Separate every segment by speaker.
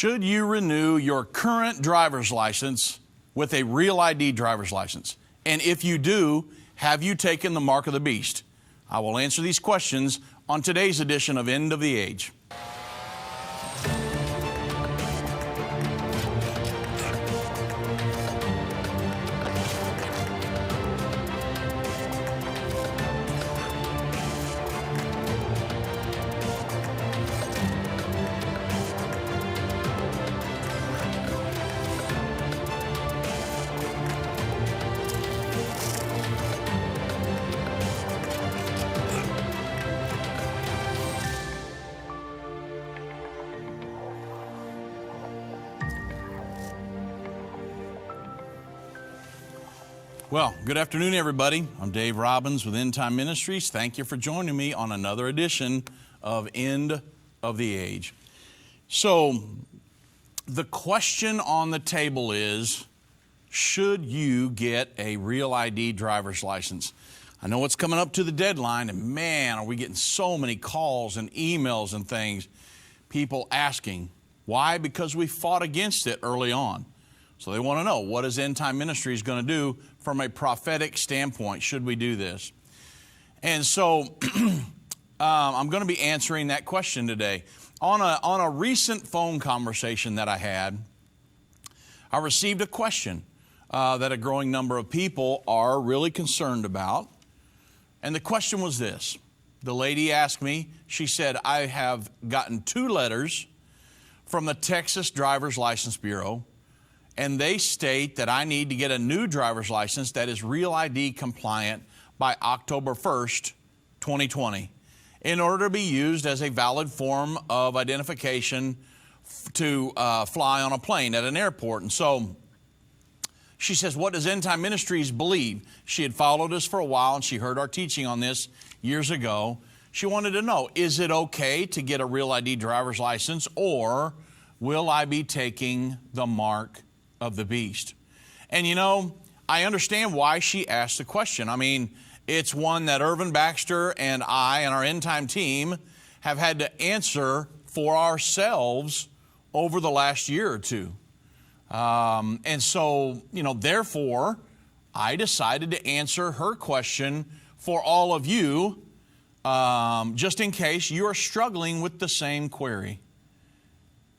Speaker 1: Should you renew your current driver's license with a real ID driver's license? And if you do, have you taken the mark of the beast? I will answer these questions on today's edition of End of the Age. Well, good afternoon, everybody. I'm Dave Robbins with Endtime Ministries. Thank you for joining me on another edition of End of the Age. So, the question on the table is, should you get a real ID driver's license? I know it's coming up to the deadline, and man, are we getting so many calls and emails and things, people asking. Why? Because we fought against it early on. So they want to know, what is Endtime Ministries going to do from a prophetic standpoint? Should we do this? And so I'm going to be answering that question today. On a recent phone conversation that I had, I received a question that a growing number of people are really concerned about. And the question was this. The lady asked me, she said, I have gotten 2 letters from the Texas Driver's License Bureau, and they state that I need to get a new driver's license that is Real ID compliant by October 1st, 2020, in order to be used as a valid form of identification to fly on a plane at an airport. And so she says, what does Endtime Ministries believe? She had followed us for a while, and she heard our teaching on this years ago. She wanted to know, is it okay to get a Real ID driver's license, or will I be taking the mark of the beast? And you know, I understand why she asked the question. I mean, it's one that Irvin, Baxter, and I and our End Time team have had to answer for ourselves over the last year or two. And so, you know, therefore, I decided to answer her question for all of you, just in case you are struggling with the same query.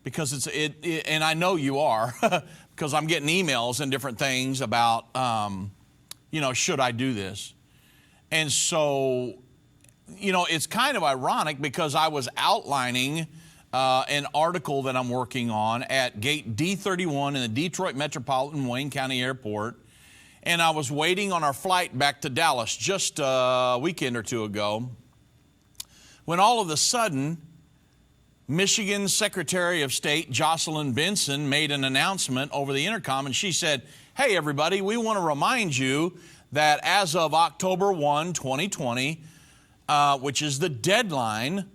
Speaker 1: Because and I know you are, because I'm getting emails and different things about, you know, should I do this? And so, you know, it's kind of ironic because I was outlining an article that I'm working on at Gate D31 in the Detroit Metropolitan Wayne County Airport, and I was waiting on our flight back to Dallas just a weekend or two ago, when all of a sudden, Michigan Secretary of State Jocelyn Benson made an announcement over the intercom, and she said, hey, everybody, we want to remind you that as of October 1, 2020, which is the deadline,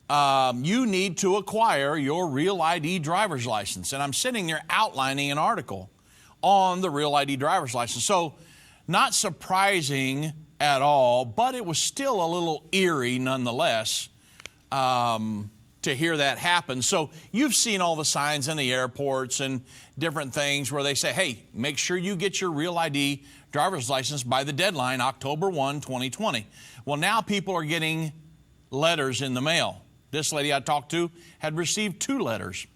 Speaker 1: you need to acquire your Real ID driver's license. And I'm sitting there outlining an article on the Real ID driver's license. So not surprising at all, but it was still a little eerie nonetheless, to hear that happen. So you've seen all the signs in the airports and different things where they say, hey, make sure you get your Real ID driver's license by the deadline, October 1, 2020. Well, now people are getting letters in the mail. This lady I talked to had received 2 letters.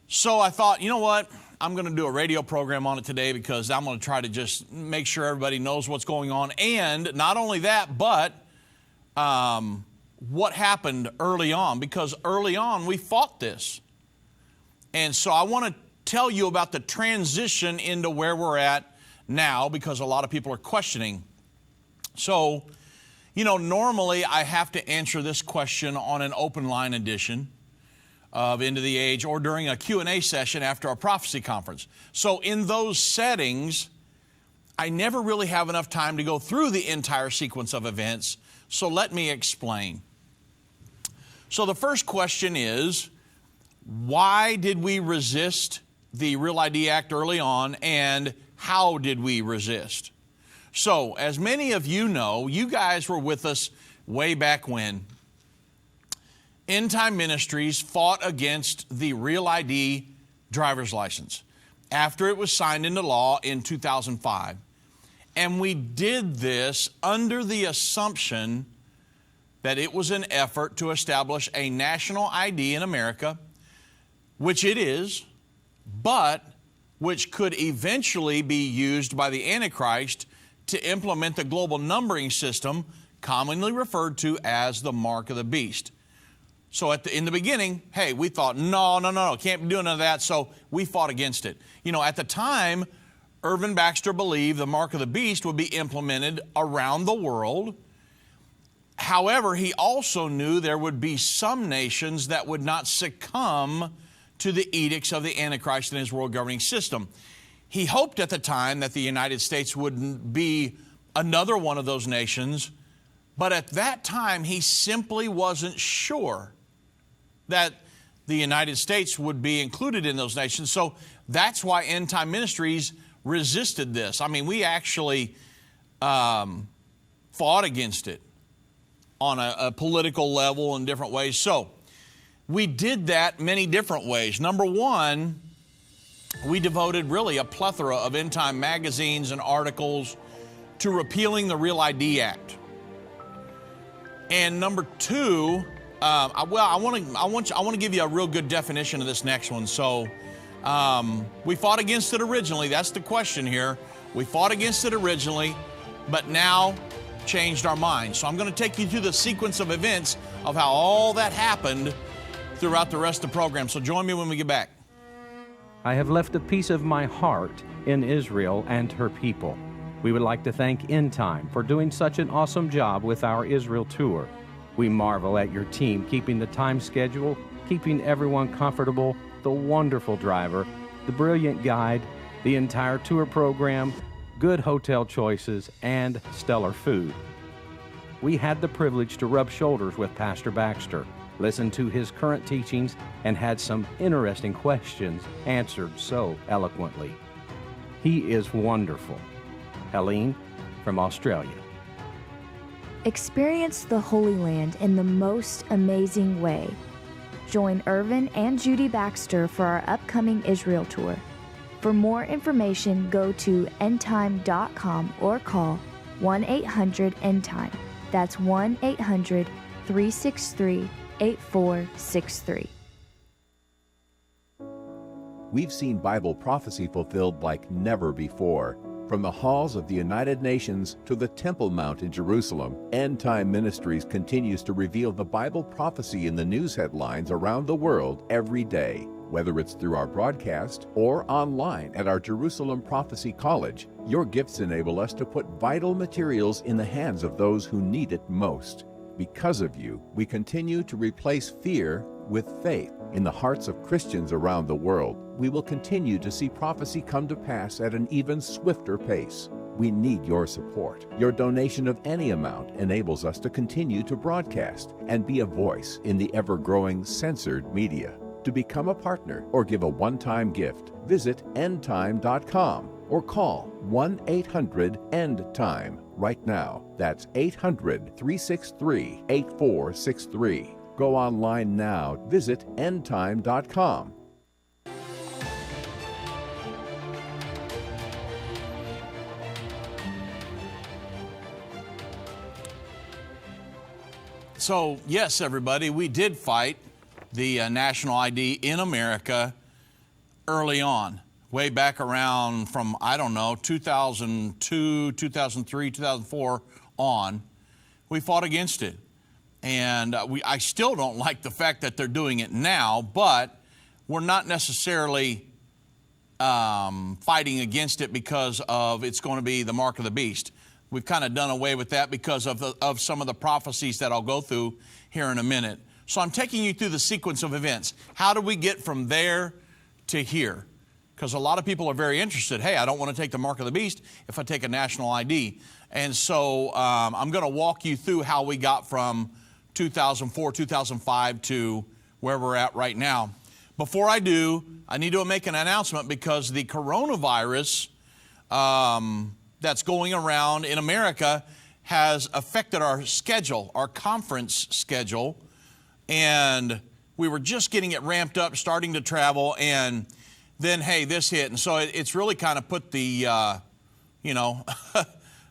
Speaker 1: So I thought, you know what? I'm going to do a radio program on it today because I'm going to try to just make sure everybody knows what's going on. And not only that, but what happened early on, because early on we fought this. And so I want to tell you about the transition into where we're at now, because a lot of people are questioning. So, you know, normally I have to answer this question on an open line edition of End of the Age or during a Q&A session after a prophecy conference. So in those settings, I never really have enough time to go through the entire sequence of events. So let me explain. So the first question is, why did we resist the Real ID Act early on, and how did we resist? So, as many of you know, you guys were with us way back when. Endtime Ministries fought against the Real ID driver's license after it was signed into law in 2005. And we did this under the assumption that it was an effort to establish a national ID in America, which it is, but which could eventually be used by the Antichrist to implement the global numbering system commonly referred to as the mark of the beast. So in the beginning, hey, we thought, no, can't be doing none of that, so we fought against it. You know, at the time, Irvin Baxter believed the mark of the beast would be implemented around the world. However, he also knew there would be some nations that would not succumb to the edicts of the Antichrist and his world governing system. He hoped at the time that the United States wouldn't be another one of those nations, but at that time he simply wasn't sure that the United States would be included in those nations. So that's why Endtime Ministries resisted this. I mean, we actually fought against it on a political level in different ways. So we did that many different ways. Number one, we devoted really a plethora of end-time magazines and articles to repealing the Real ID Act. And number two, I want to give you a real good definition of this next one. So we fought against it originally. That's the question here. We fought against it originally, but now changed our minds. So I'm going to take you through the sequence of events of how all that happened throughout the rest of the program. So join me when we get back.
Speaker 2: I have left a piece of my heart in Israel and her people. We would like to thank Endtime for doing such an awesome job with our Israel tour. We marvel at your team keeping the time schedule, keeping everyone comfortable, the wonderful driver, the brilliant guide, the entire tour program, good hotel choices, and stellar food. We had the privilege to rub shoulders with Pastor Baxter, listen to his current teachings, and had some interesting questions answered so eloquently. He is wonderful. Helene from Australia.
Speaker 3: Experience the Holy Land in the most amazing way. Join Irvin and Judy Baxter for our upcoming Israel tour. For more information, go to endtime.com or call 1-800-ENDTIME. That's 1-800-363-8463.
Speaker 4: We've seen Bible prophecy fulfilled like never before. From the halls of the United Nations to the Temple Mount in Jerusalem, Endtime Ministries continues to reveal the Bible prophecy in the news headlines around the world every day. Whether it's through our broadcast or online at our Jerusalem Prophecy College, your gifts enable us to put vital materials in the hands of those who need it most. Because of you, we continue to replace fear with faith in the hearts of Christians around the world. We will continue to see prophecy come to pass at an even swifter pace. We need your support. Your donation of any amount enables us to continue to broadcast and be a voice in the ever-growing censored media. To become a partner or give a one-time gift, visit endtime.com or call 1-800-END-TIME right now. That's 800-363-8463. Go online now. Visit endtime.com.
Speaker 1: So, yes, everybody, we did fight the national ID in America early on, way back around from, 2002, 2003, 2004 on. We fought against it. And I still don't like the fact that they're doing it now, but we're not necessarily fighting against it because of it's going to be the mark of the beast. We've kind of done away with that because of some of the prophecies that I'll go through here in a minute. So I'm taking you through the sequence of events. How do we get from there to here? Because a lot of people are very interested. Hey, I don't want to take the mark of the beast if I take a national ID. And so I'm going to walk you through how we got from 2004, 2005 to where we're at right now. Before I do, I need to make an announcement because the coronavirus that's going around in America has affected our schedule, our conference schedule. and we were just getting it ramped up, starting to travel, and then, hey, this hit. And so it's really kind of put the,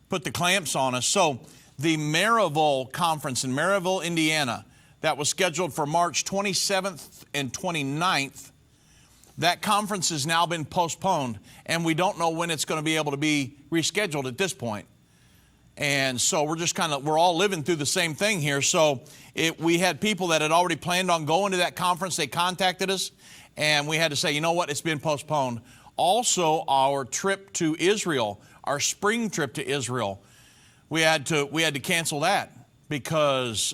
Speaker 1: put the clamps on us. So the Maryville Conference in Maryville, Indiana, that was scheduled for March 27th and 29th, that conference has now been postponed, and we don't know when it's going to be able to be rescheduled at this point. And so we're all living through the same thing here. So we had people that had already planned on going to that conference. They contacted us, and we had to say, you know what, it's been postponed. Also, our trip to Israel, our spring trip to Israel, we had to cancel that because,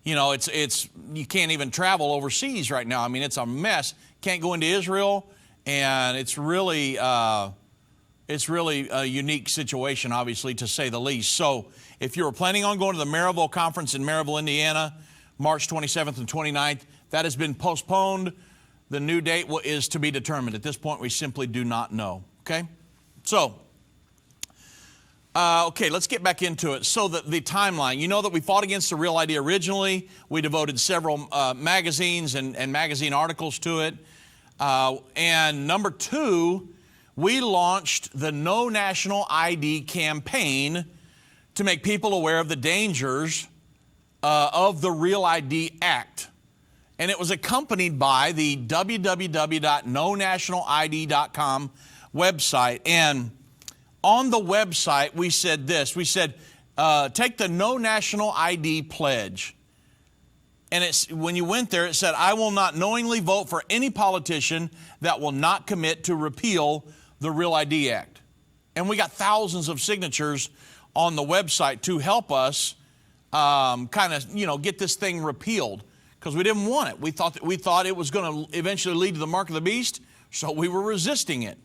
Speaker 1: it's you can't even travel overseas right now. I mean, it's a mess. Can't go into Israel, and it's really a unique situation, obviously, to say the least. So if you were planning on going to the Maryville Conference in Maryville, Indiana, March 27th and 29th, that has been postponed. The new date is to be determined. At this point, we simply do not know. Okay? So, let's get back into it. So the timeline, you know that we fought against the Real ID originally. We devoted several magazines and magazine articles to it. And number 2, we launched the No National ID campaign to make people aware of the dangers of the Real ID Act. And it was accompanied by the www.nonationalid.com website. And on the website, we said this. We said, take the No National ID pledge. And when you went there, it said, I will not knowingly vote for any politician that will not commit to repeal the Real ID Act. And we got thousands of signatures on the website to help us get this thing repealed, because we didn't want it. We thought it was going to eventually lead to the mark of the beast, so we were resisting it.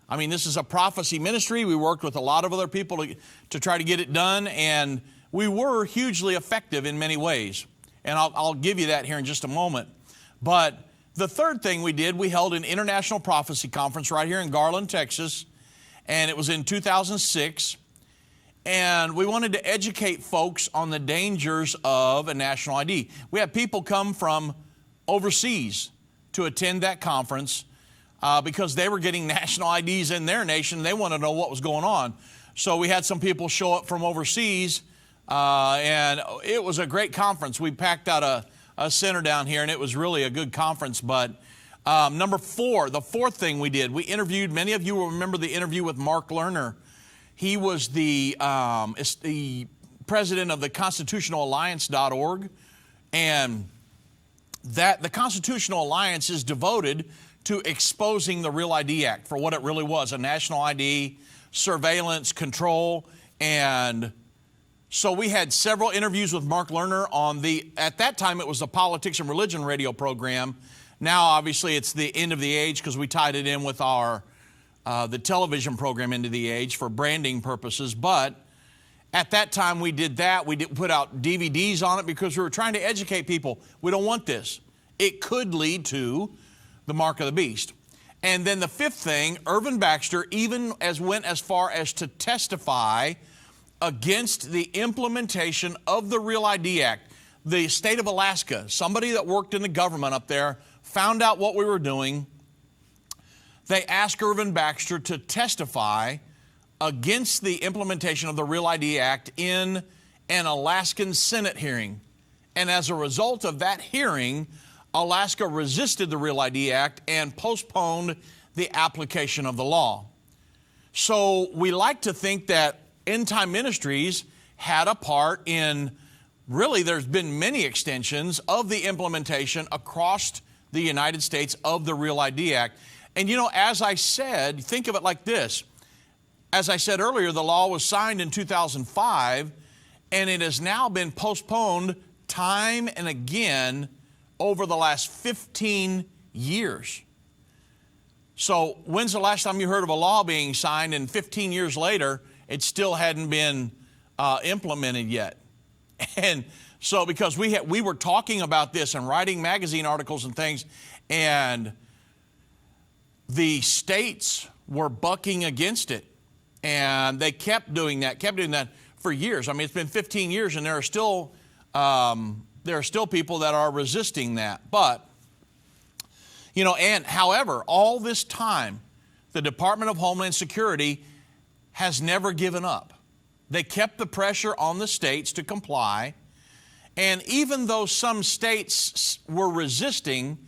Speaker 1: I mean, this is a prophecy ministry. We worked with a lot of other people to try to get it done, and we were hugely effective in many ways. And I'll give you that here in just a moment. But the third thing we did, we held an international prophecy conference right here in Garland, Texas, and it was in 2006. And we wanted to educate folks on the dangers of a national ID. We had people come from overseas to attend that conference because they were getting national IDs in their nation. They wanted to know what was going on. So we had some people show up from overseas, and it was a great conference. We packed out a center down here, and it was really a good conference. But number 4, the fourth thing we did, we interviewed, many of you will remember the interview with Mark Lerner. He was the president of the constitutionalalliance.org, and the Constitutional Alliance is devoted to exposing the Real ID Act for what it really was, a national ID, surveillance, control. And so we had several interviews with Mark Lerner on at that time it was the Politics and Religion radio program. Now obviously it's the End of the Age, because we tied it in with our the television program End of the Age for branding purposes. But at that time we did that. We didn't put out DVDs on it because we were trying to educate people. We don't want this. It could lead to the mark of the beast. And then the fifth thing, Irvin Baxter went as far as to testify against the implementation of the Real ID Act. The state of Alaska, somebody that worked in the government up there, found out what we were doing. They asked Irvin Baxter to testify against the implementation of the Real ID Act in an Alaskan Senate hearing. And as a result of that hearing, Alaska resisted the Real ID Act and postponed the application of the law. So we like to think that Endtime Ministries had a part in, really there's been many extensions of the implementation across the United States of the Real ID Act. And as I said, think of it like this. As I said earlier, the law was signed in 2005, and it has now been postponed time and again over the last 15 years. So when's the last time you heard of a law being signed and 15 years later it still hadn't been implemented yet? And so because we were talking about this and writing magazine articles and things, and the states were bucking against it, and they kept doing that for years. I mean, it's been 15 years, and there are still there are still people that are resisting that. But, and however, all this time, the Department of Homeland Security has never given up. They kept the pressure on the states to comply. And even though some states were resisting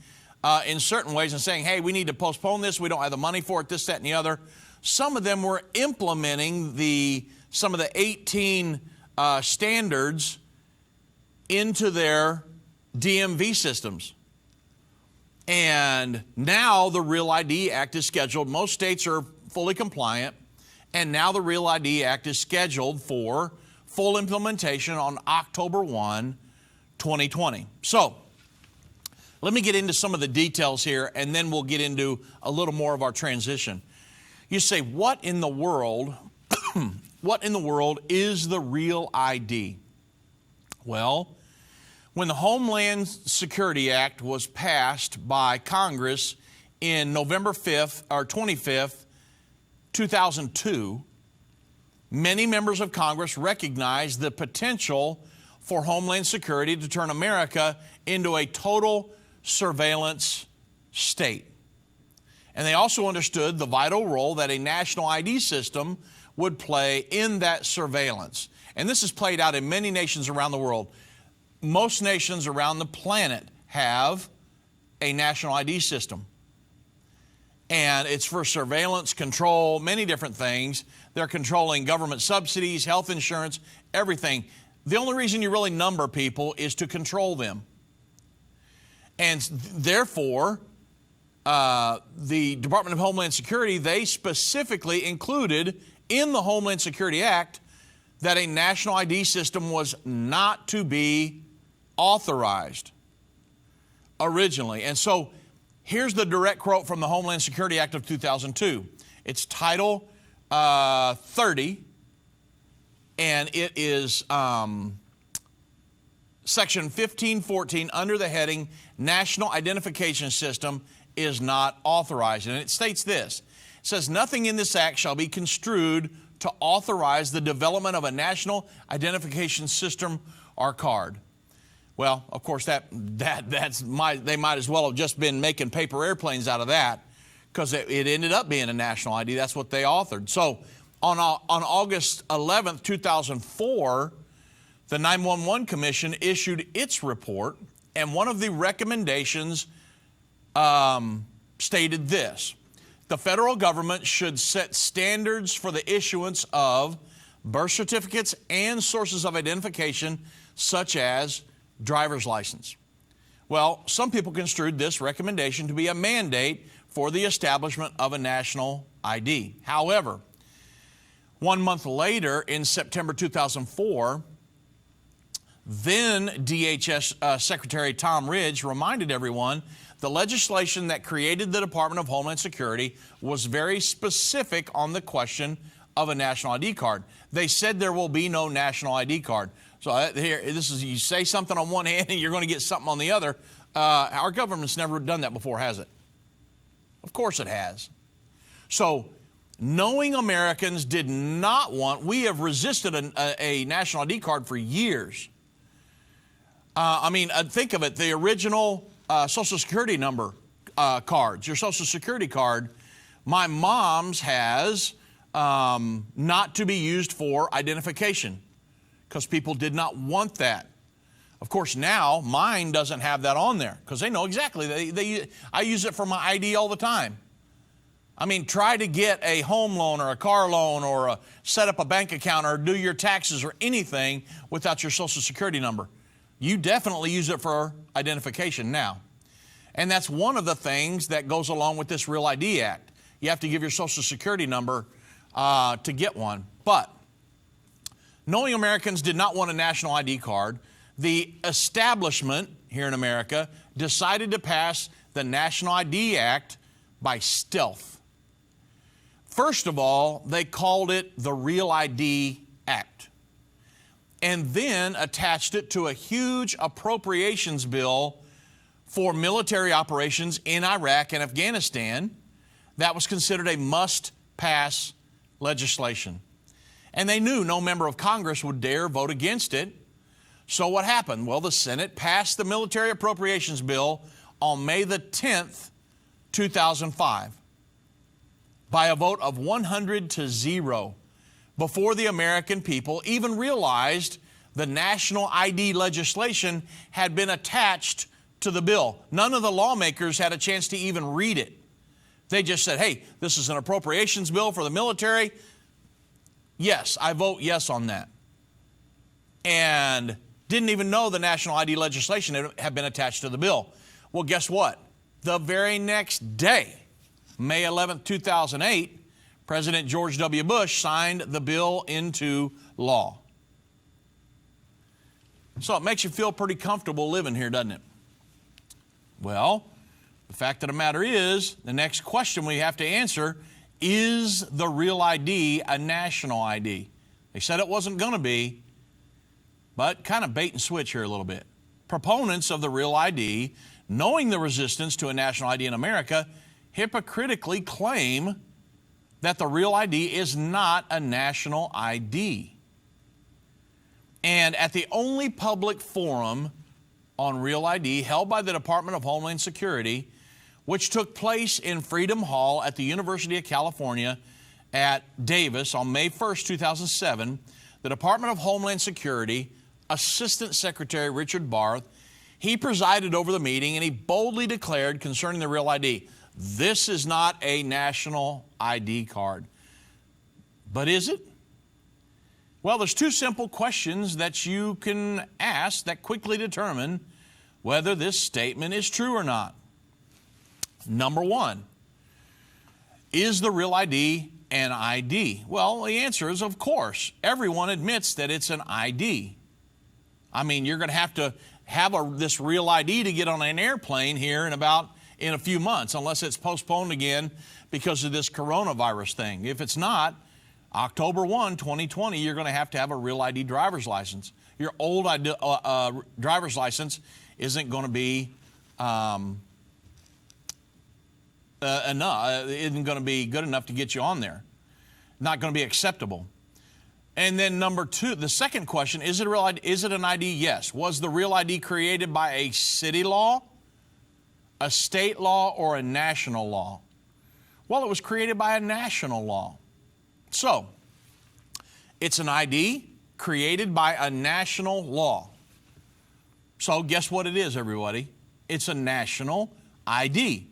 Speaker 1: in certain ways and saying, hey, we need to postpone this, we don't have the money for it, this, that, and the other, some of them were implementing some of the 18 standards into their DMV systems. And now the Real ID Act is scheduled. Most states are fully compliant. And now the Real ID Act is scheduled for full implementation on October 1, 2020. So let me get into some of the details here, and then we'll get into a little more of our transition. You say, what in the world, what in the world is the Real ID? Well, when the Homeland Security Act was passed by Congress in November 5th or 25th, 2002, many members of Congress recognized the potential for Homeland Security to turn America into a total surveillance state. And they also understood the vital role that a national ID system would play in that surveillance. And this is played out in many nations around the world. Most nations around the planet have a national ID system. And it's for surveillance, control, many different things. They're controlling government subsidies, health insurance, everything. The only reason you really number people is to control them. And therefore, the Department of Homeland Security, they specifically included in the Homeland Security Act that a national ID system was not to be authorized originally. And so here's the direct quote from the Homeland Security Act of 2002. It's Title 30, and it is Section 1514 under the heading National Identification System is not authorized. And it states this. It says, nothing in this act shall be construed to authorize the development of a national identification system or card. Well, of course, they might as well have just been making paper airplanes out of that, because it ended up being a national ID. That's what they authored. So on August 11th, 2004, the 911 Commission issued its report, and one of the recommendations stated this: the federal government should set standards for the issuance of birth certificates and sources of identification, such as driver's license. Well, some people construed this recommendation to be a mandate for the establishment of a national ID. However, 1 month later, in September 2004, then DHS Secretary Tom Ridge reminded everyone the legislation that created the Department of Homeland Security was very specific on the question of a national ID card. They said there will be no national ID card. So here, you say something on one hand and you're going to get something on the other. Our government's never done that before, has it? Of course it has. So knowing Americans did not want, we have resisted a national ID card for years. Think of it, the original Social Security number cards, your Social Security card, my mom's has not to be used for identification, because people did not want that. Of course, now mine doesn't have that on there because they know exactly. I use it for my ID all the time. Try to get a home loan or a car loan or set up a bank account or do your taxes or anything without your Social Security number. You definitely use it for identification now. And that's one of the things that goes along with this Real ID Act. You have to give your Social Security number to get one. But knowing Americans did not want a national ID card, the establishment here in America decided to pass the National ID Act by stealth. First of all, they called it the Real ID Act, and then attached it to a huge appropriations bill for military operations in Iraq and Afghanistan. That was considered a must-pass legislation. And they knew no member of Congress would dare vote against it. So what happened? Well, the Senate passed the military appropriations bill on May the 10th, 2005, by a vote of 100-0, before the American people even realized the national ID legislation had been attached to the bill. None of the lawmakers had a chance to even read it. They just said, hey, this is an appropriations bill for the military. Yes, I vote yes on that. And didn't even know the national ID legislation had been attached to the bill. Well, guess what? The very next day, May 11th, 2008, President George W. Bush signed the bill into law. So it makes you feel pretty comfortable living here, doesn't it? Well, the fact of the matter is, the next question we have to answer, is the real ID a national ID? They said it wasn't going to be, but kind of bait and switch here a little bit. Proponents of the real ID, knowing the resistance to a national ID in America, hypocritically claim that the real ID is not a national ID. And at the only public forum on real ID held by the Department of Homeland Security, which took place in Freedom Hall at the University of California at Davis on May 1st, 2007, the Department of Homeland Security Assistant Secretary Richard Barth, he presided over the meeting and he boldly declared concerning the real ID, this is not a national ID card. But is it? Well, there's two simple questions that you can ask that quickly determine whether this statement is true or not. Number one, is the real ID an ID? Well, the answer is, of course. Everyone admits that it's an ID. I mean, you're going to have this real ID to get on an airplane here in a few months, unless it's postponed again because of this coronavirus thing. If it's not, October 1, 2020, you're going to have a real ID driver's license. Your old driver's license isn't going to be isn't going to be good enough to get you on there. Not going to be acceptable. And then number two, the second question, is it a real ID? Is it an ID? Yes. Was the real ID created by a city law, a state law, or a national law? Well, it was created by a national law. So, it's an ID created by a national law. So, guess what it is, everybody? It's a national ID.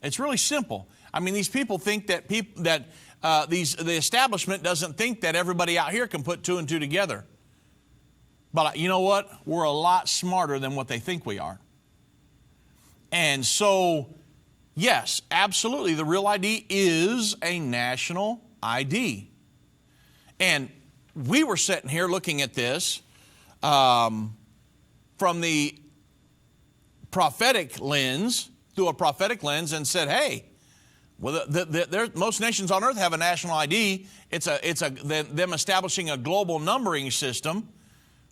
Speaker 1: It's really simple. I mean, these people think that the establishment doesn't think that everybody out here can put two and two together. But you know what? We're a lot smarter than what they think we are. And so, yes, absolutely, the real ID is a national ID. And we were sitting here looking at this from the prophetic lens, through a prophetic lens, and said, hey, well, most nations on earth have a national ID. It's them establishing a global numbering system.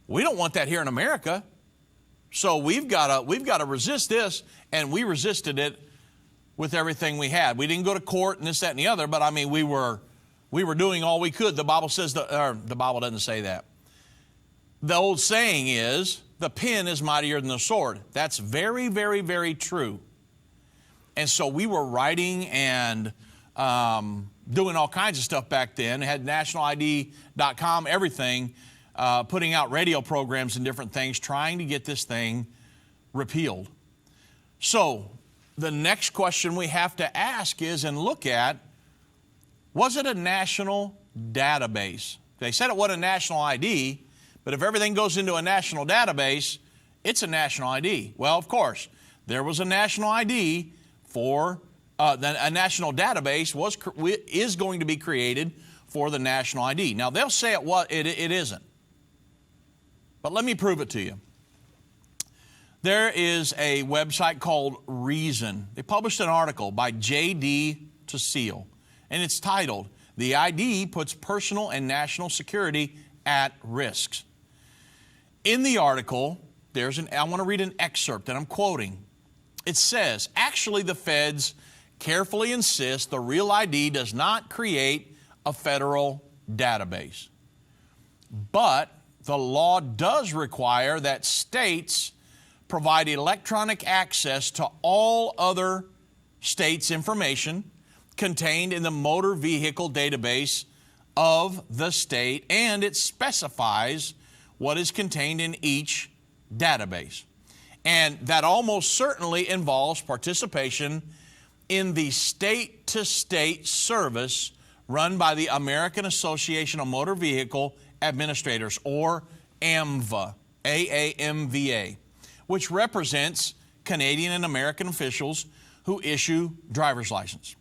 Speaker 1: We don't want that here in America. So we've got to resist this, and we resisted it with everything we had. We didn't go to court and this, that, and the other, but I mean, we were doing all we could. The Bible says the Bible doesn't say that. The old saying is, the pen is mightier than the sword. That's very, very, very true. And so we were writing and doing all kinds of stuff back then. Had nationalid.com, everything, putting out radio programs and different things, trying to get this thing repealed. So the next question we have to ask is, and look at, was it a national database? They said it wasn't a national ID, but if everything goes into a national database, it's a national ID. Well, of course, there was a national ID for a national database is going to be created for the national ID. Now, they'll say it isn't. But let me prove it to you. There is a website called Reason. They published an article by J.D. Tocile, and it's titled, "The ID Puts Personal and National Security at Risk." In the article, I want to read an excerpt that I'm quoting. It says, actually, the feds carefully insist the real ID does not create a federal database. But the law does require that states provide electronic access to all other states' information contained in the motor vehicle database of the state, and it specifies what is contained in each database. And that almost certainly involves participation in the state-to-state service run by the American Association of Motor Vehicle Administrators, or AAMVA, AAMVA, which represents Canadian and American officials who issue driver's license.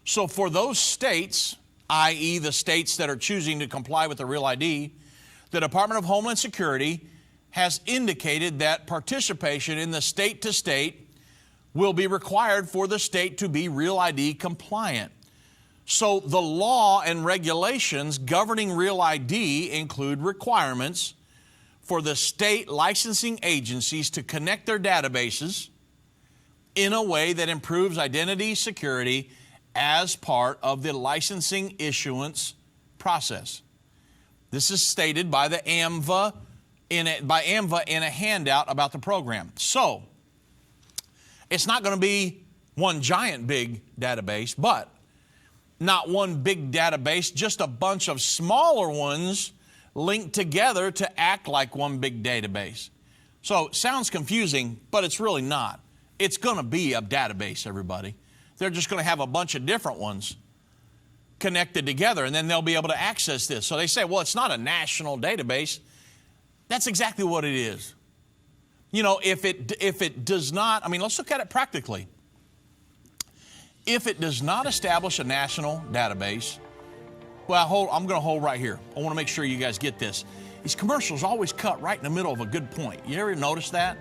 Speaker 1: So for those states, i.e. the states that are choosing to comply with the Real ID, the Department of Homeland Security has indicated that participation in the state-to-state will be required for the state to be Real ID compliant. So the law and regulations governing Real ID include requirements for the state licensing agencies to connect their databases in a way that improves identity security as part of the licensing issuance process. This is stated by the AAMVA in a handout about the program. So it's not going to be one giant big database, but not one big database, just a bunch of smaller ones linked together to act like one big database. So it sounds confusing, but it's really not. It's going to be a database, everybody. They're just going to have a bunch of different ones connected together, and then they'll be able to access this. So they say, well, it's not a national database. That's exactly what it is. You know, if it does not, I mean, let's look at it practically. If it does not establish a national database, well, I'm going to hold right here. I want to make sure you guys get this. These commercials always cut right in the middle of a good point. You ever notice that?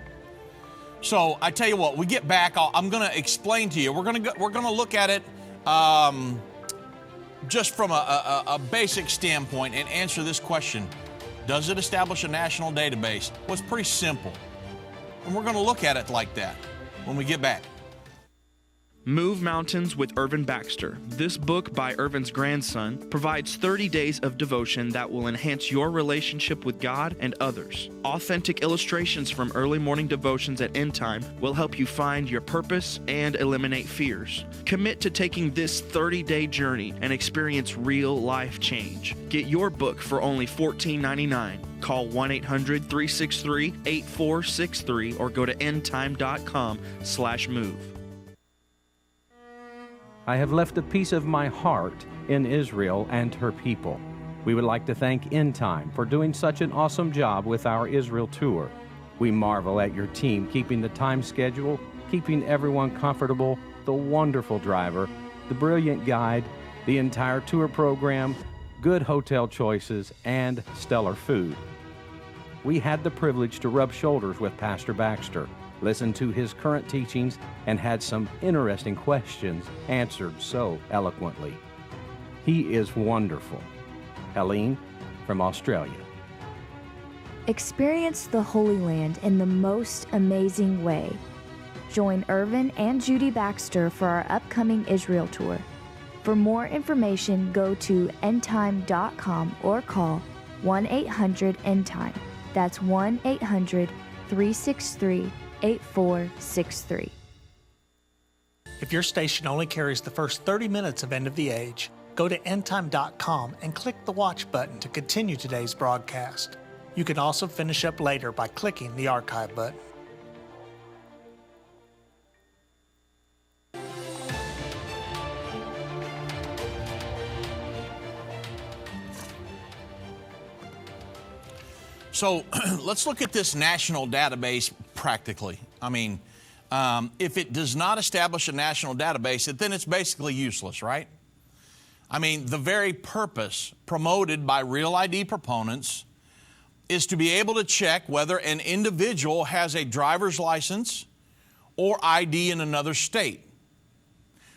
Speaker 1: So I tell you what, we get back, I'm going to explain to you. We're going to look at it just from a basic standpoint and answer this question. Does it establish a national database? Well, it's pretty simple. And we're going to look at it like that when we get back.
Speaker 5: Move Mountains with Irvin Baxter. This book by Irvin's grandson provides 30 days of devotion that will enhance your relationship with God and others. Authentic illustrations from early morning devotions at Endtime will help you find your purpose and eliminate fears. Commit to taking this 30-day journey and experience real life change. Get your book for only $14.99. Call 1-800-363-8463 or go to endtime.com/move.
Speaker 2: I have left a piece of my heart in Israel and her people. We would like to thank Endtime for doing such an awesome job with our Israel tour. We marvel at your team keeping the time schedule, keeping everyone comfortable, the wonderful driver, the brilliant guide, the entire tour program, good hotel choices, and stellar food. We had the privilege to rub shoulders with Pastor Baxter, listen to his current teachings, and had some interesting questions answered so eloquently. He is wonderful. Helene from Australia.
Speaker 3: Experience the Holy Land in the most amazing way. Join Irvin and Judy Baxter for our upcoming Israel tour. For more information, go to endtime.com or call 1-800-ENDTIME. That's 1-800-363-8463.
Speaker 6: If your station only carries the first 30 minutes of End of the Age, go to endtime.com and click the watch button to continue today's broadcast. You can also finish up later by clicking the archive button.
Speaker 1: So let's look at this national database practically. I mean, if it does not establish a national database, then it's basically useless, right? I mean, the very purpose promoted by Real ID proponents is to be able to check whether an individual has a driver's license or ID in another state.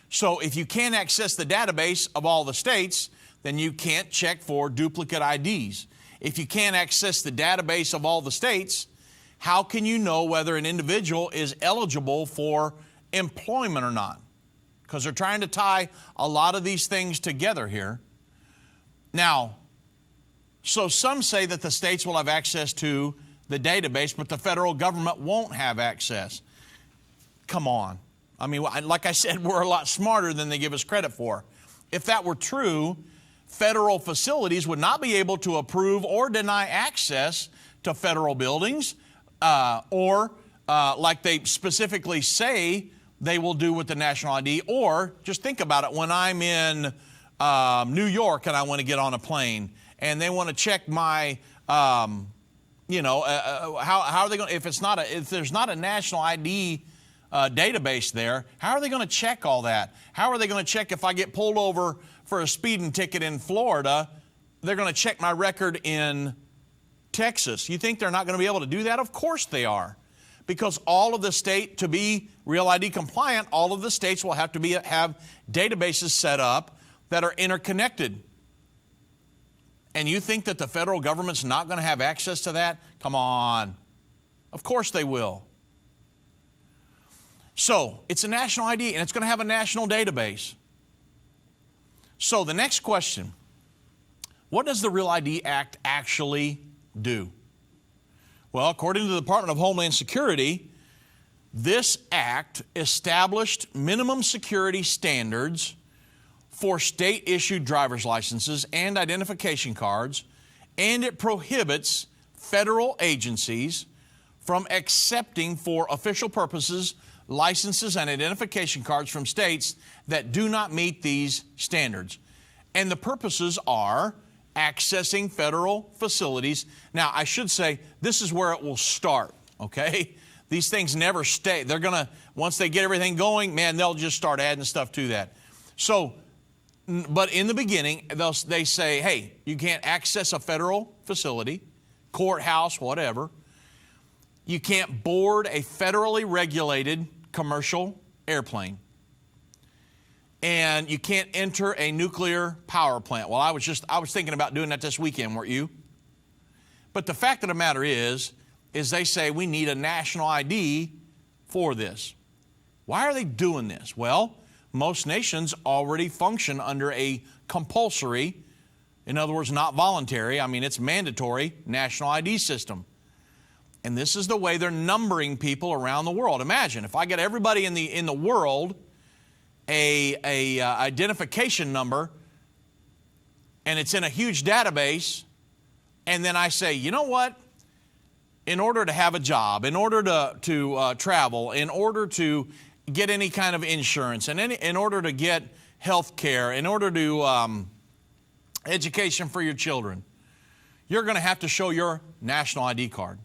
Speaker 1: So if you can't access the database of all the states, then you can't check for duplicate IDs. If you can't access the database of all the states, how can you know whether an individual is eligible for employment or not? Because they're trying to tie a lot of these things together here. Now, So some say that the states will have access to the database, but the federal government won't have access. Come on. I mean, like I said, we're a lot smarter than they give us credit for. If that were true, federal facilities would not be able to approve or deny access to federal buildings, or like they specifically say they will do with the national ID. Or just think about it, when I'm in New York and I want to get on a plane and they want to check my, how are they going to, if there's not a national ID database there, how are they going to check all that? How are they going to check if I get pulled over for a speeding ticket in Florida? They're going to check my record in Texas. You think they're not going to be able to do that? Of course they are. Because all of the state, to be Real ID compliant, all of the states will have to have databases set up that are interconnected. And you think that the federal government's not going to have access to that? Come on. Of course they will. So, it's a national ID, and it's going to have a national database. So, the next question, what does the Real ID Act actually do? Well, according to the Department of Homeland Security, this act established minimum security standards for state-issued driver's licenses and identification cards, and it prohibits federal agencies from accepting for official purposes licenses and identification cards from states that do not meet these standards. And the purposes are accessing federal facilities. Now, I should say, this is where it will start, okay? These things never stay. They're going to, once they get everything going, man, they'll just start adding stuff to that. So, but in the beginning, they say, hey, you can't access a federal facility, courthouse, whatever. You can't board a federally regulated commercial airplane. And you can't enter a nuclear power plant. Well, I was thinking about doing that this weekend, weren't you? But the fact of the matter is they say we need a national ID for this. Why are they doing this? Well, most nations already function under a compulsory, in other words, not voluntary, I mean it's mandatory, national ID system. And this is the way they're numbering people around the world. Imagine if I get everybody in the world a identification number, and it's in a huge database, and then I say, you know what? In order to have a job, in order to travel, in order to get any kind of insurance, and in order to get health care, in order to education for your children, you're going to have to show your national ID card.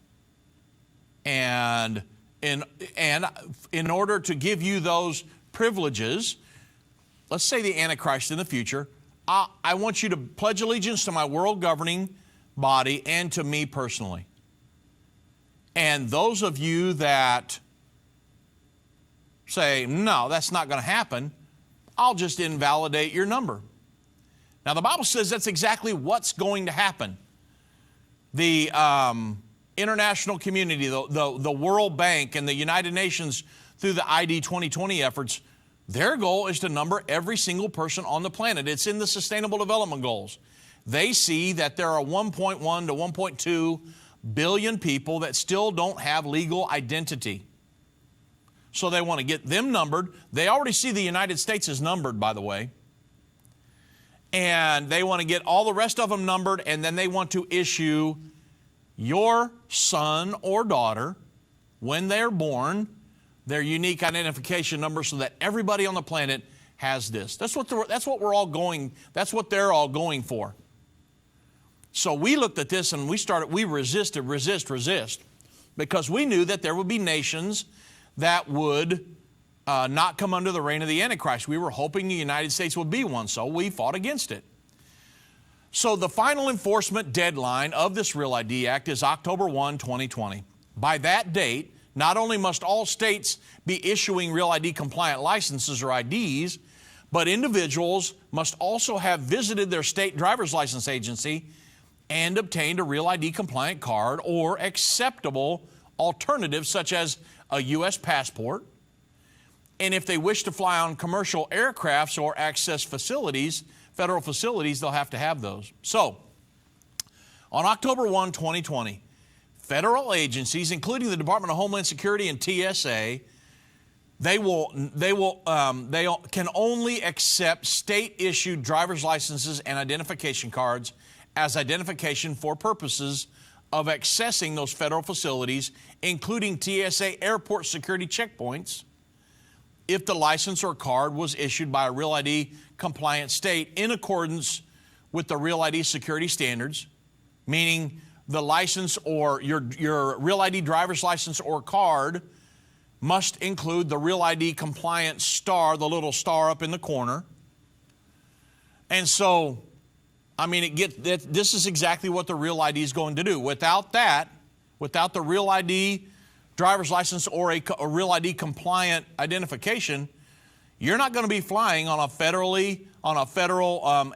Speaker 1: And in order to give you those privileges, let's say the Antichrist in the future, I want you to pledge allegiance to my world governing body and to me personally. And those of you that say, no, that's not going to happen, I'll just invalidate your number. Now, the Bible says that's exactly what's going to happen. The international community, the World Bank and the United Nations through the ID 2020 efforts, their goal is to number every single person on the planet. It's in the Sustainable Development Goals. They see that there are 1.1 to 1.2 billion people that still don't have legal identity. So they want to get them numbered. They already see the United States is numbered, by the way. And they want to get all the rest of them numbered, and then they want to issue your son or daughter, when they're born, their unique identification number so that everybody on the planet has this. That's what we're all going, that's what they're all going for. So we looked at this and we resisted, because we knew that there would be nations that would not come under the reign of the Antichrist. We were hoping the United States would be one, so we fought against it. So the final enforcement deadline of this Real ID Act is October 1, 2020. By that date, not only must all states be issuing Real ID compliant licenses or IDs, but individuals must also have visited their state driver's license agency and obtained a Real ID compliant card or acceptable alternatives such as a U.S. passport. And if they wish to fly on commercial aircrafts or access facilities, federal facilities, they'll have to have those. So, On October 1, 2020, federal agencies, including the Department of Homeland Security and TSA, they can only accept state-issued driver's licenses and identification cards as identification for purposes of accessing those federal facilities, including TSA airport security checkpoints, if the license or card was issued by a Real ID compliant state in accordance with the Real ID security standards, meaning the license or your Real ID driver's license or card must include the Real ID compliant star, the little star up in the corner. And so, I mean, this is exactly what the Real ID is going to do. Without that, without the Real ID driver's license or a Real ID compliant identification, you're not going to be flying on a federal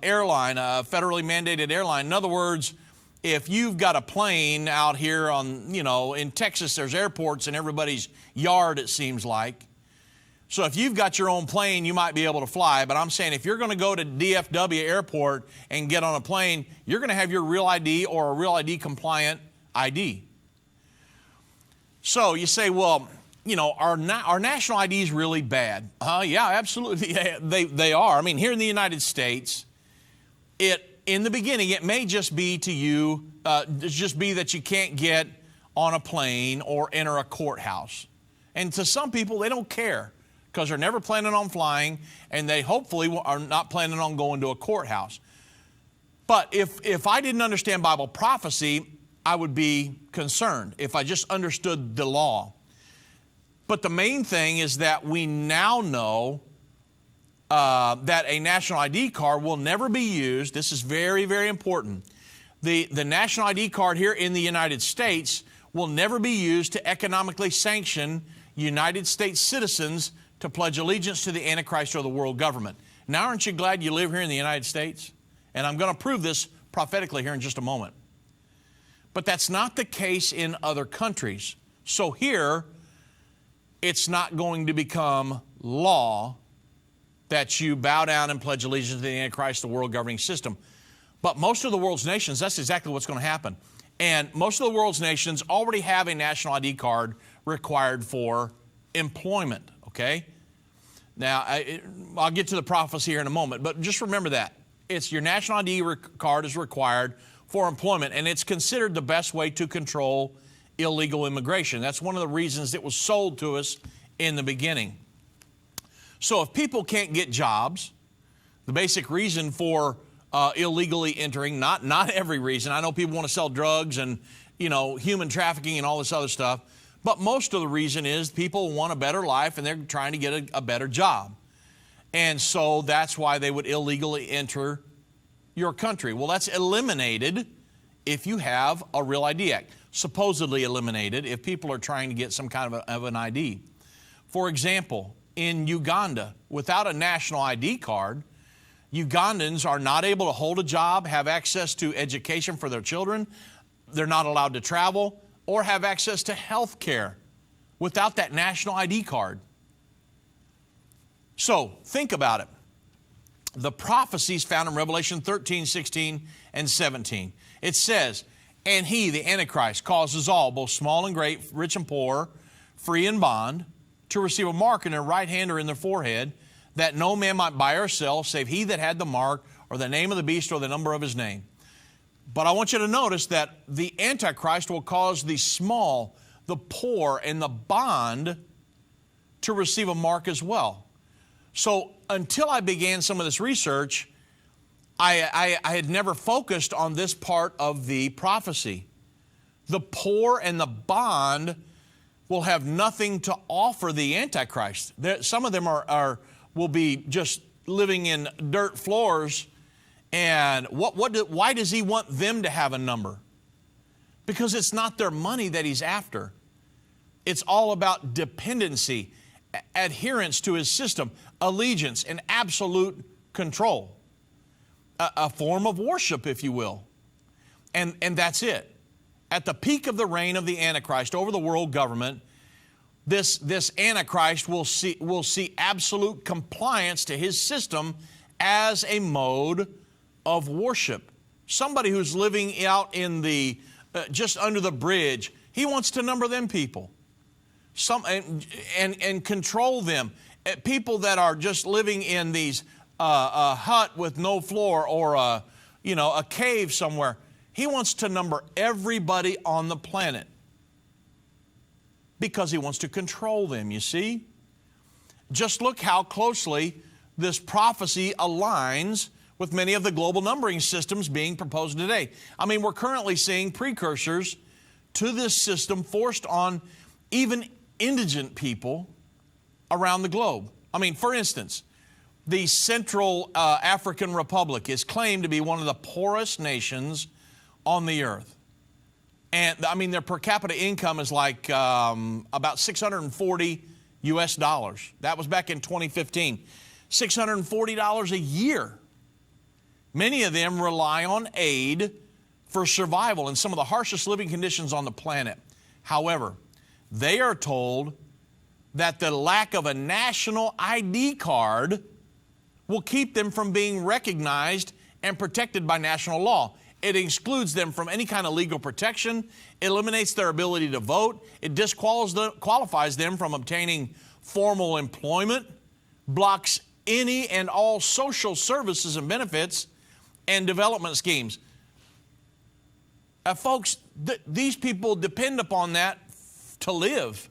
Speaker 1: airline, a federally mandated airline. In other words, if you've got a plane out here on, in Texas, there's airports in everybody's yard, it seems like. So if you've got your own plane, you might be able to fly. But I'm saying if you're going to go to DFW airport and get on a plane, you're going to have your Real ID or a Real ID compliant ID. So you say, well, our national ID is really bad. Yeah, absolutely, they are. I mean, here in the United States, in the beginning, it may just be to you, just be that you can't get on a plane or enter a courthouse. And to some people, they don't care because they're never planning on flying, and they hopefully are not planning on going to a courthouse. But if I didn't understand Bible prophecy, I would be concerned if I just understood the law. But the main thing is that we now know that a national ID card will never be used. This is very, very important. The national ID card here in the United States will never be used to economically sanction United States citizens to pledge allegiance to the Antichrist or the world government. Now, aren't you glad you live here in the United States? And I'm going to prove this prophetically here in just a moment. But that's not the case in other countries. So here, it's not going to become law that you bow down and pledge allegiance to the Antichrist, the world governing system. But most of the world's nations, that's exactly what's going to happen. And most of the world's nations already have a national ID card required for employment, okay? Now, I'll get to the prophecy here in a moment, but just remember that. It's your national ID card is required for employment, and it's considered the best way to control illegal immigration. That's one of the reasons it was sold to us in the beginning. So if people can't get jobs, the basic reason for illegally entering, not every reason. I know people want to sell drugs and, human trafficking and all this other stuff. But most of the reason is people want a better life and they're trying to get a better job. And so that's why they would illegally enter your country. Well, that's eliminated if you have a Real ID Act. Supposedly eliminated if people are trying to get some kind of an ID. For example, in Uganda, without a national ID card, Ugandans are not able to hold a job, have access to education for their children. They're not allowed to travel or have access to health care without that national ID card. So think about it. The prophecies found in Revelation 13, 16, and 17. It says, and he, the Antichrist, causes all, both small and great, rich and poor, free and bond, to receive a mark in their right hand or in their forehead, that no man might buy or sell, save he that had the mark, or the name of the beast, or the number of his name. But I want you to notice that the Antichrist will cause the small, the poor, and the bond to receive a mark as well. So until I began some of this research, I had never focused on this part of the prophecy. The poor and the bond will have nothing to offer the Antichrist. Some of them will be just living in dirt floors. And why does he want them to have a number? Because it's not their money that he's after. It's all about dependency, adherence to his system, allegiance, and absolute control. A form of worship, if you will. And that's it. At the peak of the reign of the Antichrist over the world government, this Antichrist will see absolute compliance to his system as a mode of worship. somebody who's living out in the, just under the bridge, he wants to number them people. And control them. People that are just living in these a hut with no floor or a cave somewhere. He wants to number everybody on the planet because he wants to control them, you see? Just look how closely this prophecy aligns with many of the global numbering systems being proposed today. I mean, we're currently seeing precursors to this system forced on even indigent people around the globe. I mean, for instance, the Central African Republic is claimed to be one of the poorest nations on the earth. And I mean, their per capita income is like about $640 US. That was back in 2015. $640 a year. Many of them rely on aid for survival in some of the harshest living conditions on the planet. However, they are told that the lack of a national ID card will keep them from being recognized and protected by national law. It excludes them from any kind of legal protection, eliminates their ability to vote, it disqualifies them from obtaining formal employment, blocks any and all social services and benefits and development schemes. Folks, these people depend upon that to live.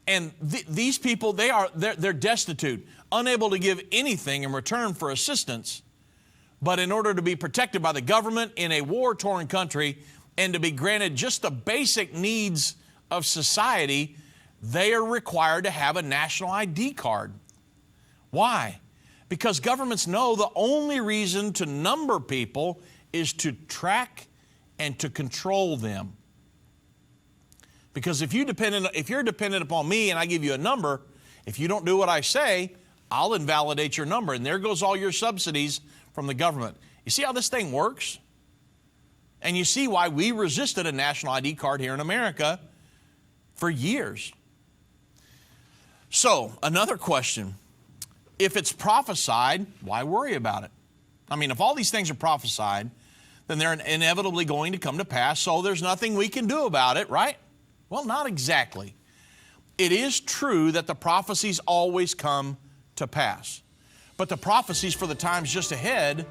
Speaker 1: And these people, they're destitute, unable to give anything in return for assistance. But in order to be protected by the government in a war-torn country and to be granted just the basic needs of society, they are required to have a national ID card. Why? Because governments know the only reason to number people is to track and to control them. Because if you're dependent upon me and I give you a number, if you don't do what I say, I'll invalidate your number. And there goes all your subsidies from the government. You see how this thing works? And you see why we resisted a national ID card here in America for years. So, another question. If it's prophesied, why worry about it? I mean, if all these things are prophesied, then they're inevitably going to come to pass, so there's nothing we can do about it, right? Well, not exactly. It is true that the prophecies always come to pass. But the prophecies for the times just ahead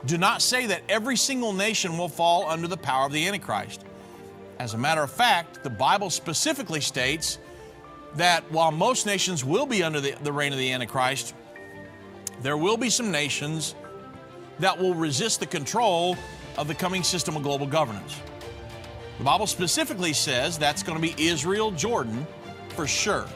Speaker 1: do not say that every single nation will fall under the power of the Antichrist. As a matter of fact, the Bible specifically states that while most nations will be under the reign of the Antichrist, there will be some nations that will resist the control of the coming system of global governance. The Bible specifically says that's going to be Israel, Jordan, for sure.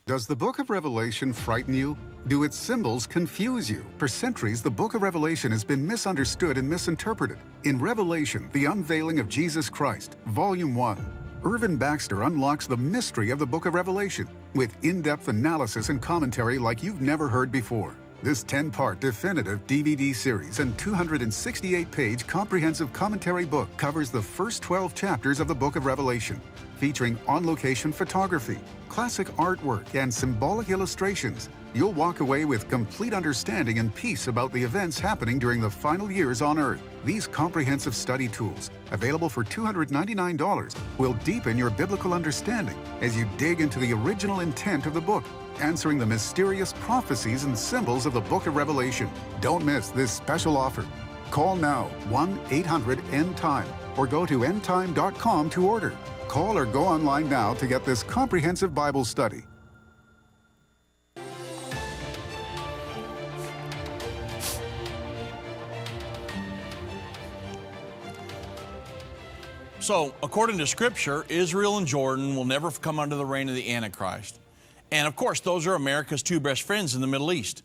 Speaker 7: Does the book of Revelation frighten you? Do its symbols confuse you? For centuries, the book of Revelation has been misunderstood and misinterpreted. In Revelation, the unveiling of Jesus Christ, Volume 1, Irvin Baxter unlocks the mystery of the book of Revelation with in-depth analysis and commentary like you've never heard before. This 10-part definitive DVD series and 268-page comprehensive commentary book covers the first 12 chapters of the book of Revelation, featuring on-location photography, classic artwork, and symbolic illustrations. You'll walk away with complete understanding and peace about the events happening during the final years on Earth. These comprehensive study tools, available for $299, will deepen your biblical understanding as you dig into the original intent of the book, answering the mysterious prophecies and symbols of the book of Revelation. Don't miss this special offer. Call now 1-800-ENDTIME or go to endtime.com to order. Call or go online now to get this comprehensive Bible study.
Speaker 1: So, according to Scripture, Israel and Jordan will never come under the reign of the Antichrist. And of course, those are America's two best friends in the Middle East.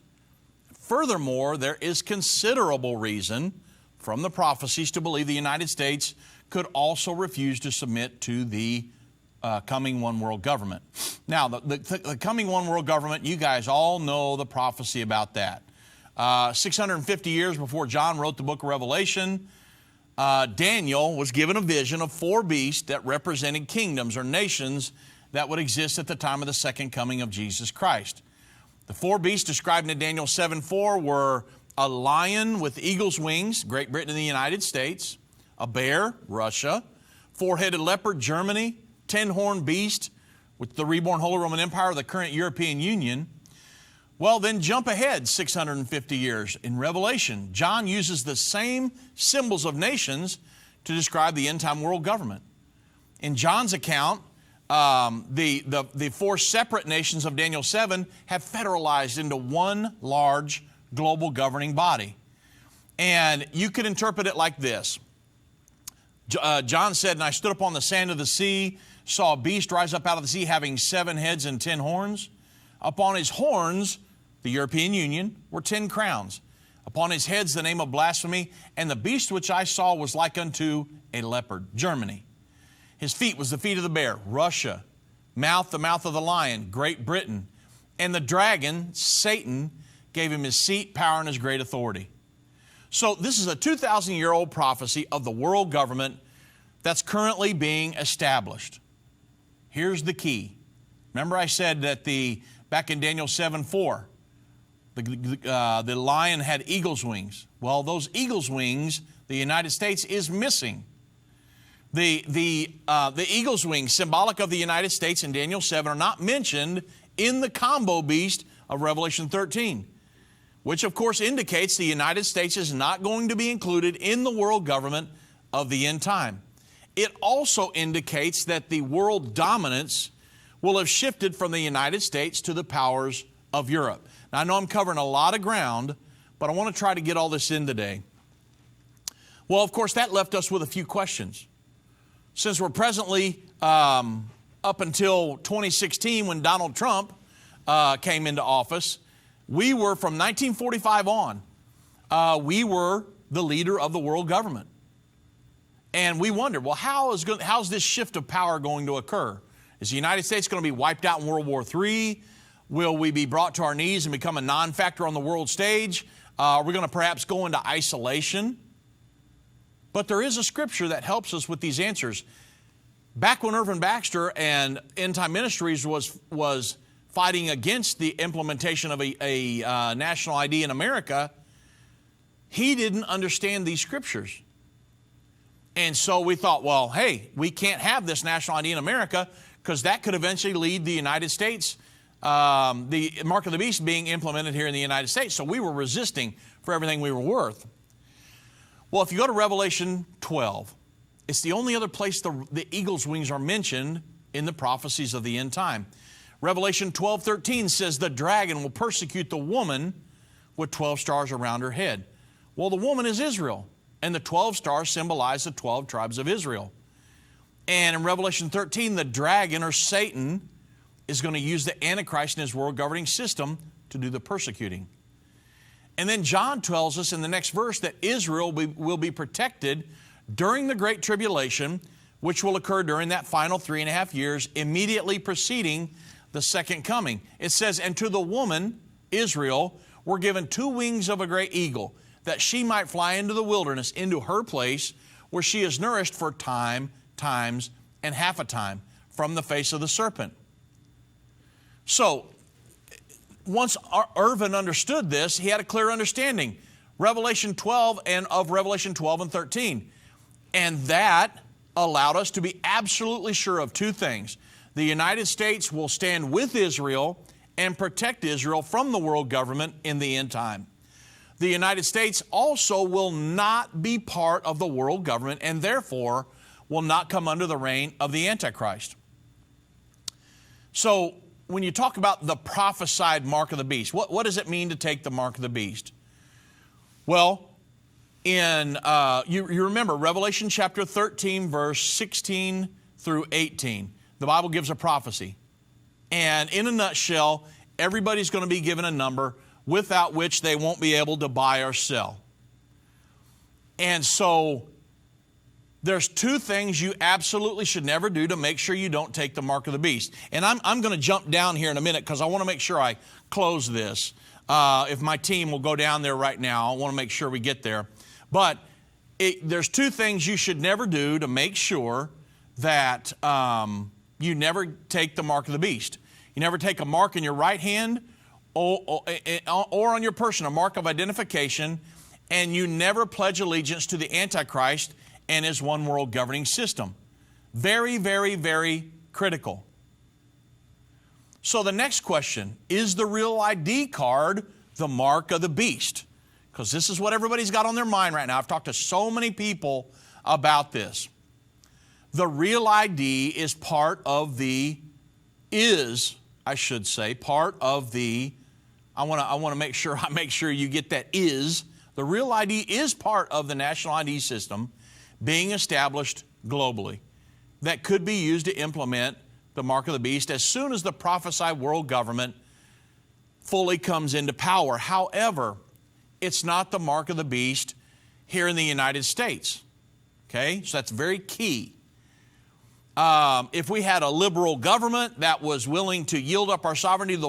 Speaker 1: Furthermore, there is considerable reason from the prophecies to believe the United States could also refuse to submit to the coming one world government. Now, the coming one world government, you guys all know the prophecy about that. 650 years before John wrote the book of Revelation, Daniel was given a vision of four beasts that represented kingdoms or nations that would exist at the time of the second coming of Jesus Christ. The four beasts described in Daniel 7:4 were a lion with eagle's wings, Great Britain and the United States, a bear, Russia, four-headed leopard, Germany, 10-horned beast, with the reborn Holy Roman Empire, the current European Union. Well, then jump ahead 650 years. In Revelation, John uses the same symbols of nations to describe the end-time world government. In John's account, the four separate nations of Daniel 7 have federalized into one large global governing body. And you could interpret it like this. John said, "And I stood upon the sand of the sea, saw a beast rise up out of the sea, having 7 heads and 10 horns. Upon his horns, the European Union, were 10 crowns. Upon his heads, the name of blasphemy. And the beast which I saw was like unto a leopard," Germany. "His feet was the feet of the bear," Russia. "Mouth, the mouth of the lion," Great Britain. "And the dragon, Satan, gave him his seat, power, and his great authority." So this is a 2,000-year-old prophecy of the world government that's currently being established. Here's the key. Remember I said that back in Daniel 7:4, the lion had eagle's wings. Well, those eagle's wings, the United States is missing. The eagle's wings, symbolic of the United States in Daniel 7, are not mentioned in the combo beast of Revelation 13, which of course indicates the United States is not going to be included in the world government of the end time. It also indicates that the world dominance will have shifted from the United States to the powers of Europe. Now, I know I'm covering a lot of ground, but I want to try to get all this in today. Well, of course, that left us with a few questions. Since we're presently up until 2016 when Donald Trump came into office, we were, from 1945 on, we were the leader of the world government. And we wondered, well, how's this shift of power going to occur? Is the United States going to be wiped out in World War III? Will we be brought to our knees and become a non-factor on the world stage? Are we going to perhaps go into isolation? But there is a scripture that helps us with these answers. Back when Irvin Baxter and Endtime Ministries was fighting against the implementation of a national ID in America, he didn't understand these scriptures. And so we thought, well, hey, we can't have this national ID in America because that could eventually lead the United States, the mark of the beast being implemented here in the United States. So we were resisting for everything we were worth. Well, if you go to Revelation 12, it's the only other place the eagle's wings are mentioned in the prophecies of the end time. Revelation 12:13 says the dragon will persecute the woman with 12 stars around her head. Well, the woman is Israel, and the 12 stars symbolize the 12 tribes of Israel. And in Revelation 13, the dragon, or Satan, is going to use the Antichrist in his world governing system to do the persecuting. And then John tells us in the next verse that Israel will be protected during the Great Tribulation, which will occur during that final 3.5 years immediately preceding the second coming. It says, "And to the woman, Israel, were given 2 wings of a great eagle, that she might fly into the wilderness, into her place, where she is nourished for times, and half a time, from the face of the serpent." So, once Irvin understood this, he had a clear understanding. Revelation 12 and 13. And that allowed us to be absolutely sure of 2 things. The United States will stand with Israel and protect Israel from the world government in the end time. The United States also will not be part of the world government and therefore will not come under the reign of the Antichrist. So, when you talk about the prophesied mark of the beast, what does it mean to take the mark of the beast? Well, you remember Revelation chapter 13, verse 16 through 18. The Bible gives a prophecy. And in a nutshell, everybody's going to be given a number without which they won't be able to buy or sell. And so there's 2 things you absolutely should never do to make sure you don't take the mark of the beast. And I'm going to jump down here in a minute because I want to make sure I close this. If my team will go down there right now, I want to make sure we get there. But there's 2 things you should never do to make sure that you never take the mark of the beast. You never take a mark in your right hand or on your person a mark of identification, and you never pledge allegiance to the Antichrist and his one world governing system. Very, very, very critical. So the next question, is the real ID card the mark of the beast? Because this is what everybody's got on their mind right now. I've talked to so many people about this. The real ID is part of the, part of the, I want to make sure you get that is. The real ID is part of the national ID system being established globally that could be used to implement the mark of the beast as soon as the prophesied world government fully comes into power. However, it's not the mark of the beast here in the United States. Okay, so that's very key. If we had a liberal government that was willing to yield up our sovereignty to the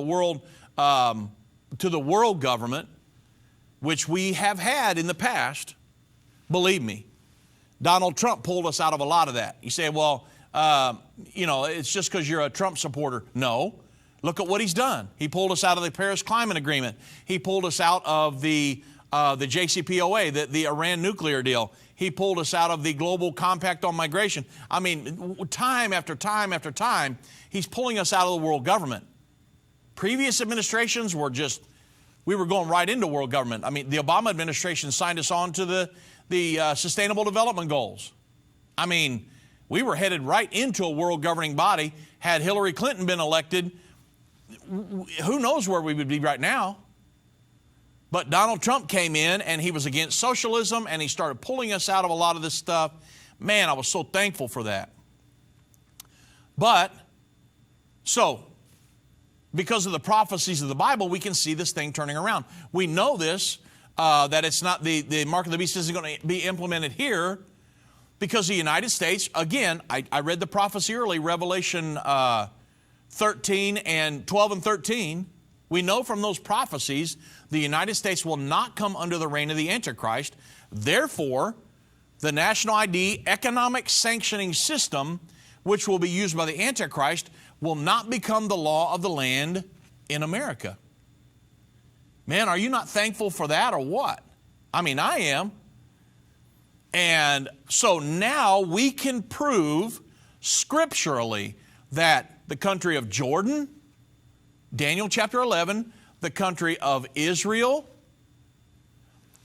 Speaker 1: world government, which we have had in the past, believe me, Donald Trump pulled us out of a lot of that. You say, well, it's just because you're a Trump supporter. No. Look at what he's done. He pulled us out of the Paris Climate Agreement. He pulled us out of the JCPOA, the Iran nuclear deal. He pulled us out of the Global Compact on Migration. I mean, time after time after time, he's pulling us out of the world government. Previous administrations were we were going right into world government. I mean, the Obama administration signed us on to the Sustainable Development Goals. I mean, we were headed right into a world governing body. Had Hillary Clinton been elected, who knows where we would be right now. But Donald Trump came in and he was against socialism and he started pulling us out of a lot of this stuff. Man, I was so thankful for that. Because of the prophecies of the Bible, we can see this thing turning around. We know this, that it's not the mark of the beast isn't going to be implemented here because the United States, again, I read the prophecy early, Revelation 13 and 12 and 13. We know from those prophecies the United States will not come under the reign of the Antichrist. Therefore, the national ID economic sanctioning system, which will be used by the Antichrist, will not become the law of the land in America. Man, are you not thankful for that or what? I mean, I am. And so now we can prove scripturally that the country of Jordan, Daniel chapter 11, the country of Israel,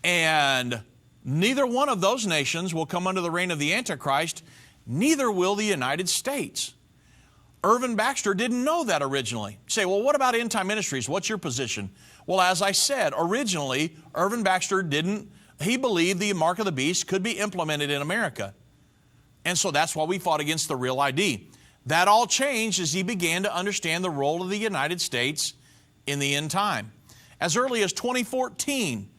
Speaker 1: and neither one of those nations will come under the reign of the Antichrist, neither will the United States. Irvin Baxter didn't know that originally. You say, well, what about Endtime Ministries? What's your position? Well, as I said, originally, Irvin Baxter he believed the mark of the beast could be implemented in America. And so that's why we fought against the real ID. That all changed as he began to understand the role of the United States in the end time. As early as 2014,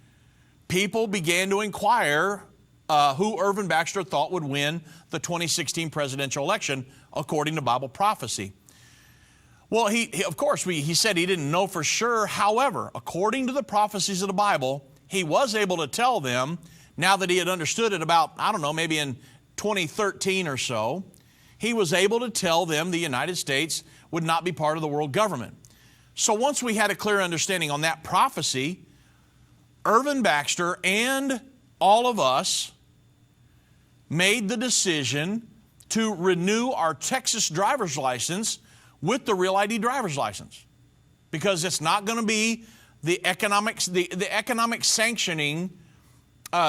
Speaker 1: people began to inquire who Irvin Baxter thought would win the 2016 presidential election according to Bible prophecy. Well, of course, he said he didn't know for sure. However, according to the prophecies of the Bible, he was able to tell them, now that he had understood it about, maybe in 2013 or so, he was able to tell them the United States would not be part of the world government. So once we had a clear understanding on that prophecy, Irvin Baxter and all of us made the decision to renew our Texas driver's license with the Real ID driver's license, because it's not going to be the economic sanctioning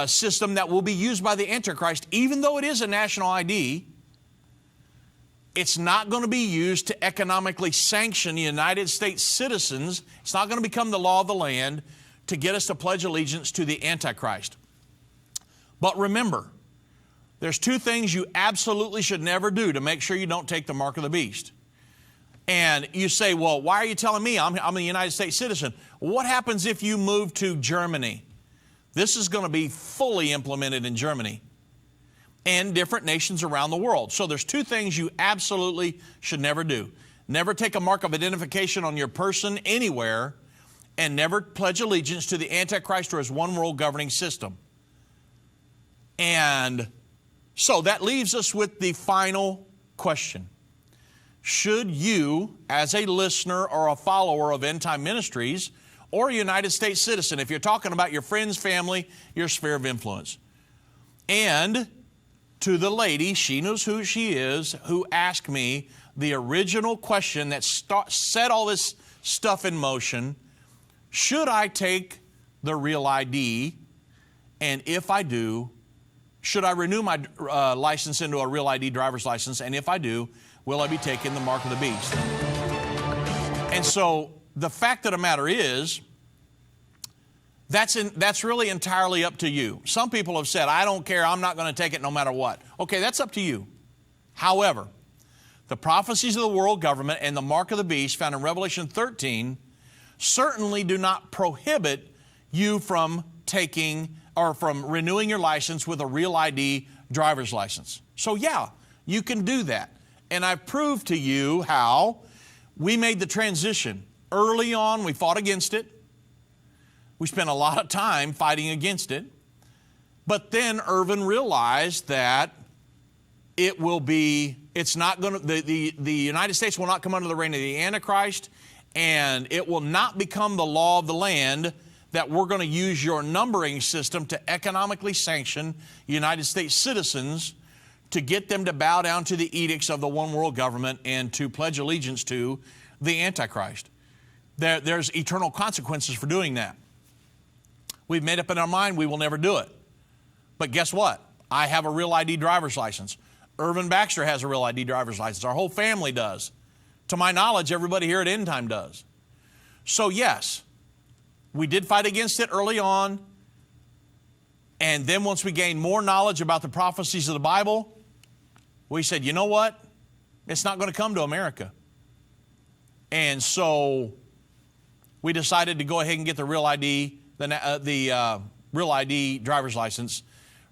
Speaker 1: system that will be used by the Antichrist. Even though it is a national ID, it's not going to be used to economically sanction the United States citizens. It's not going to become the law of the land to get us to pledge allegiance to the Antichrist. But remember, there's two things you absolutely should never do to make sure you don't take the mark of the beast. And you say, well, why are you telling me? I'm a United States citizen. What happens if you move to Germany? This is going to be fully implemented in Germany and different nations around the world. So there's two things you absolutely should never do. Never take a mark of identification on your person anywhere, and never pledge allegiance to the Antichrist or his one world governing system. And so that leaves us with the final question. Should you, as a listener or a follower of Endtime Ministries, or a United States citizen, if you're talking about your friends, family, your sphere of influence. And to the lady, she knows who she is, who asked me the original question that set all this stuff in motion: should I take the real ID? And if I do, should I renew my license into a real ID driver's license? And if I do, will I be taking the mark of the beast? And so the fact of the matter is, that's really entirely up to you. Some people have said, I don't care, I'm not going to take it no matter what. Okay, that's up to you. However, the prophecies of the world government and the mark of the beast found in Revelation 13 certainly do not prohibit you from taking or from renewing your license with a real ID driver's license. So yeah, you can do that. And I've proved to you how we made the transition. Early on, we fought against it. We spent a lot of time fighting against it. But then Irvin realized that it's not going to, the United States will not come under the reign of the Antichrist, and it will not become the law of the land that we're going to use your numbering system to economically sanction United States citizens to get them to bow down to the edicts of the one world government and to pledge allegiance to the Antichrist. There's eternal consequences for doing that. We've made up in our mind we will never do it. But guess what? I have a real ID driver's license. Irvin Baxter has a real ID driver's license. Our whole family does. To my knowledge, everybody here at Endtime does. So yes, we did fight against it early on. And then once we gained more knowledge about the prophecies of the Bible, we said, you know what? It's not going to come to America. And so we decided to go ahead and get the real ID, the real ID driver's license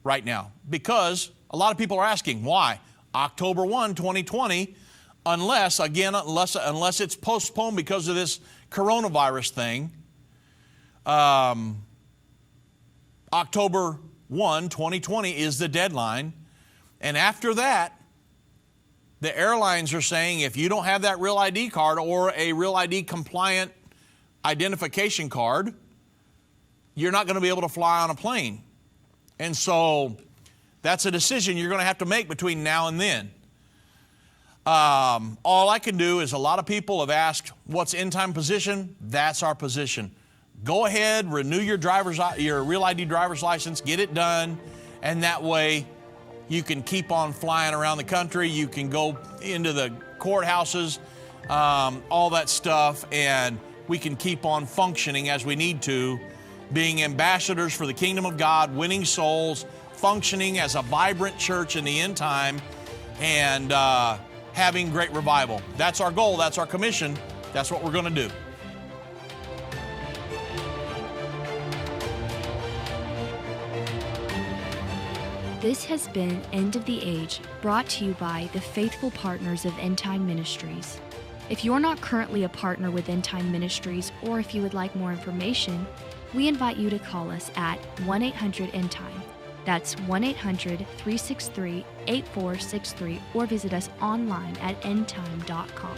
Speaker 1: right now. Because a lot of people are asking, why? October 1, 2020, unless it's postponed because of this coronavirus thing, October 1, 2020 is the deadline. And after that, the airlines are saying if you don't have that real ID card or a real ID compliant identification card, you're not going to be able to fly on a plane. And so that's a decision you're going to have to make between now and then. All I can do is, a lot of people have asked, what's Endtime position? That's our position. Go ahead, renew your real ID driver's license, get it done, and that way you can keep on flying around the country. You can go into the courthouses, all that stuff, and we can keep on functioning as we need to, being ambassadors for the kingdom of God, winning souls, functioning as a vibrant church in the end time, and having great revival. That's our goal. That's our commission. That's what we're going to do.
Speaker 3: This has been End of the Age, brought to you by the faithful partners of Endtime Ministries. If you're not currently a partner with Endtime Ministries, or if you would like more information, we invite you to call us at 1-800-ENDTIME. That's 1-800-363-8463, or visit us online at endtime.com.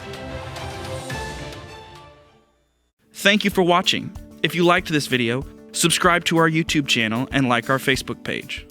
Speaker 5: Thank you for watching. If you liked this video, subscribe to our YouTube channel and like our Facebook page.